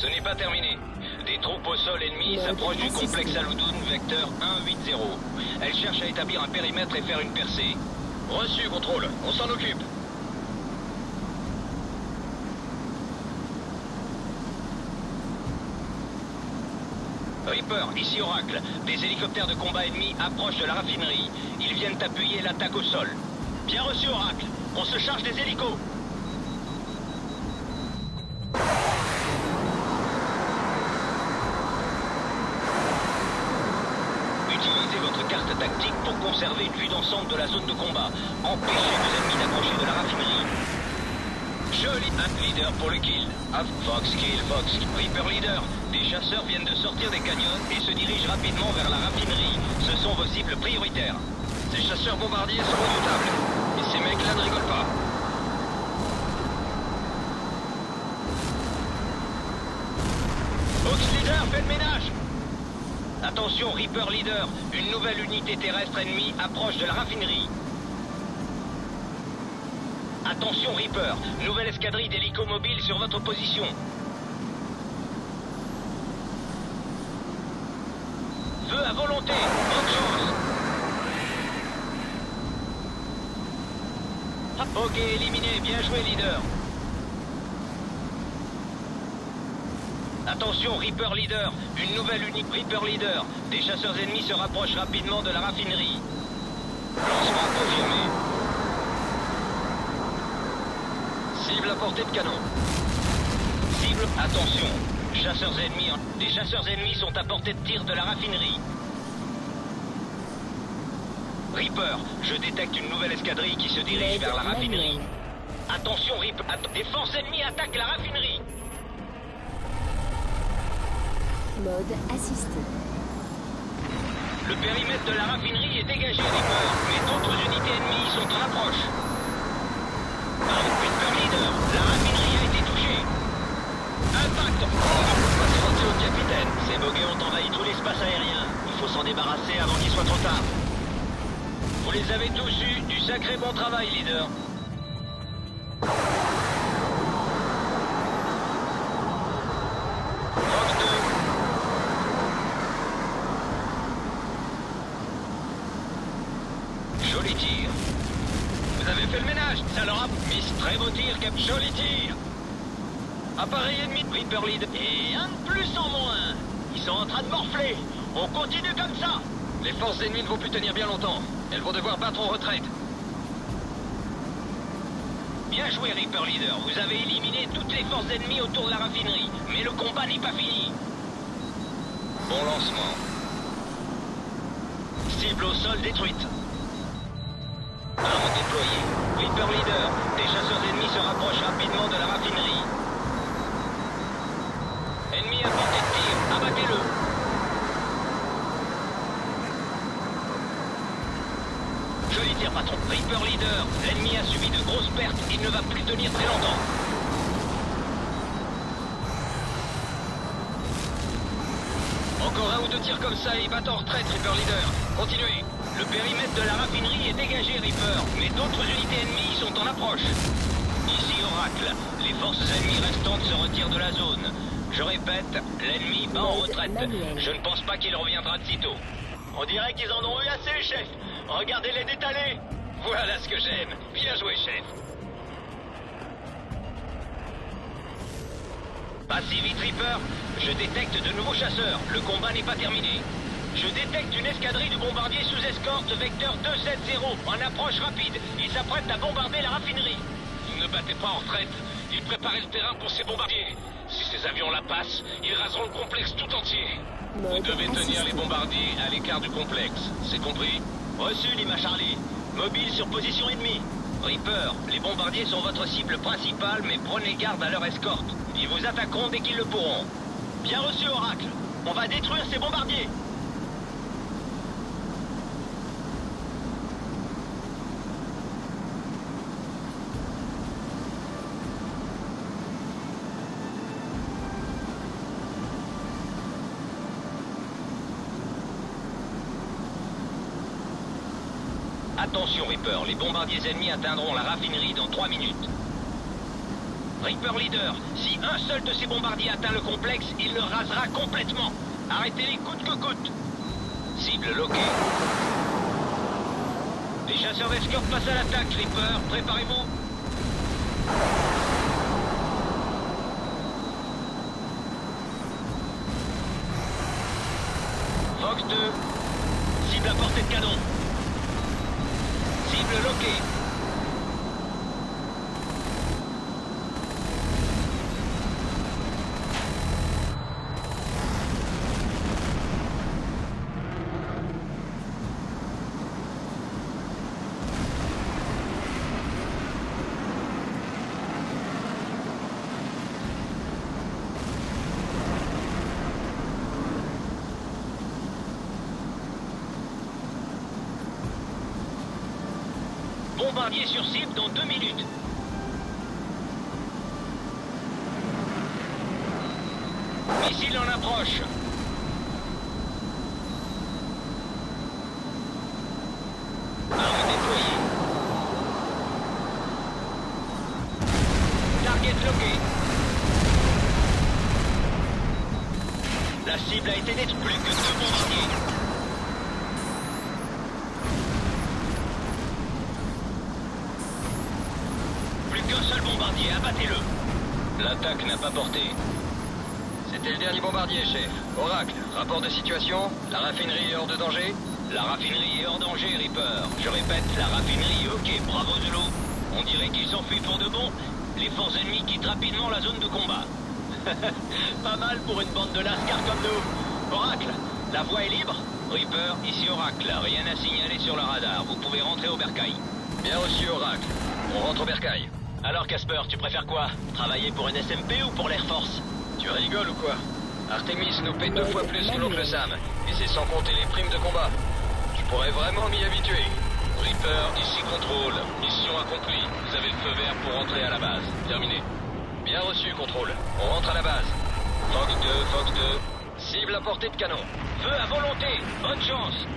Ce n'est pas terminé. Des troupes au sol ennemies s'approchent du complexe Aloudoun, vecteur 180. Elles cherchent à établir un périmètre et faire une percée. Reçu, contrôle. On s'en occupe. Reaper, ici Oracle. Des hélicoptères de combat ennemis approchent de la raffinerie. Ils viennent appuyer l'attaque au sol. Bien reçu, Oracle. On se charge des hélicos. Utilisez votre carte tactique pour conserver une vue d'ensemble de la zone de combat. Empêchez vos ennemis d'approcher de la raffinerie. Joli, un leader pour le kill. Fox kill, Fox. Reaper leader. Des chasseurs viennent de sortir des canyons et se dirigent rapidement vers la raffinerie. Ce sont vos cibles prioritaires. Ces chasseurs bombardiers sont redoutables. Et ces mecs-là ne rigolent pas. Fox leader, fais le ménage. Attention, Reaper leader. Une nouvelle unité terrestre ennemie approche de la raffinerie. Attention Reaper, nouvelle escadrille d'hélicos mobiles sur votre position. Feu à volonté, bonne chance. Ok, éliminé, bien joué leader. Attention Reaper leader, une nouvelle unité Reaper leader. Des chasseurs ennemis se rapprochent rapidement de la raffinerie. Lancement confirmé. Cible à portée de canon. Cible, attention. Chasseurs ennemis. Des chasseurs ennemis sont à portée de tir de la raffinerie. Reaper, je détecte une nouvelle escadrille qui se dirige vers la raffinerie. Attention Reaper, des forces ennemies attaquent la raffinerie. Mode assisté. Le périmètre de la raffinerie est dégagé Reaper, mais d'autres unités ennemies sont en approche. Reaper leader, la raffinerie a été touchée. Impact. Passe frotter au capitaine. Ces boguets ont envahi tout l'espace aérien. Il faut s'en débarrasser avant qu'il soit trop tard. Vous les avez tous eus. Du sacré bon travail, leader. Fox 2. Joli tir. Vous avez fait le ménage. Ça leur a mis très beau tir, Cap. Joli tir. Appareil ennemi de Reaper leader. Et un de plus en moins. Ils sont en train de morfler. On continue comme ça. Les forces ennemies ne vont plus tenir bien longtemps. Elles vont devoir battre en retraite. Bien joué, Reaper leader. Vous avez éliminé toutes les forces ennemies autour de la raffinerie. Mais le combat n'est pas fini. Bon lancement. Cible au sol détruite. Arme déployée. Reaper leader. Des chasseurs ennemis se rapprochent rapidement de la raffinerie. Ennemi à portée de tir. Abattez-le. Joli tir, patron. Reaper leader. L'ennemi a subi de grosses pertes. Il ne va plus tenir très longtemps. Encore un ou deux tirs comme ça et ils battent en retraite, Reaper leader. Continuez. Le périmètre de la raffinerie est dégagé, Reaper, mais d'autres unités ennemies sont en approche. Ici Oracle, les forces ennemies restantes se retirent de la zone. Je répète, l'ennemi bat en retraite. Je ne pense pas qu'il reviendra de sitôt. On dirait qu'ils en ont eu assez, chef. Regardez-les détaler. Voilà ce que j'aime. Bien joué, chef. Pas si vite, Reaper. Je détecte de nouveaux chasseurs. Le combat n'est pas terminé. Je détecte une escadrille de bombardiers sous escorte, vecteur 270, en approche rapide. Ils s'apprêtent à bombarder la raffinerie. Ne battez pas en retraite. Ils préparaient le terrain pour ces bombardiers. Si ces avions la passent, ils raseront le complexe tout entier. Vous devez tenir les bombardiers à l'écart du complexe. C'est compris? Reçu, Lima Charlie. Mobile sur position ennemie. Reaper, les bombardiers sont votre cible principale, mais prenez garde à leur escorte. Ils vous attaqueront dès qu'ils le pourront. Bien reçu, Oracle. On va détruire ces bombardiers. Attention Reaper, les bombardiers ennemis atteindront la raffinerie dans 3 minutes. Reaper leader, si un seul de ces bombardiers atteint le complexe, il le rasera complètement. Arrêtez-les coûte que coûte. Cible loquée. Les chasseurs d'escorte passent à l'attaque, Reaper. Préparez-vous. Fox 2. Cible à portée de canon. Cible loquée. Bombardier sur cible dans 2 minutes. Missile en approche. Arme déployée. Target loqué. La cible a été détruite. Plus que 2 bombardiers. Qu'un seul bombardier, abattez-le. L'attaque n'a pas porté. C'était le dernier bombardier, chef. Oracle, rapport de situation. La raffinerie est hors de danger. La raffinerie est hors danger, Reaper. Je répète, la raffinerie est ok. Bravo, Zulu. On dirait qu'ils s'enfuient pour de bon. Les forces ennemies quittent rapidement la zone de combat. Pas mal pour une bande de lascars comme nous. Oracle, la voie est libre. Reaper, ici Oracle. Rien à signaler sur le radar. Vous pouvez rentrer au bercail. Bien reçu, Oracle. On rentre au bercail. Alors Casper, tu préfères quoi? Travailler pour une SMP ou pour l'Air Force? Tu rigoles ou quoi? Artemis nous paie 2 fois plus que l'oncle Sam, et c'est sans compter les primes de combat. Je pourrais vraiment m'y habituer. Reaper, ici contrôle. Mission accomplie. Vous avez le feu vert pour rentrer à la base. Terminé. Bien reçu, contrôle. On rentre à la base. Fox 2, Fox 2. Cible à portée de canon. Feu à volonté. Bonne chance.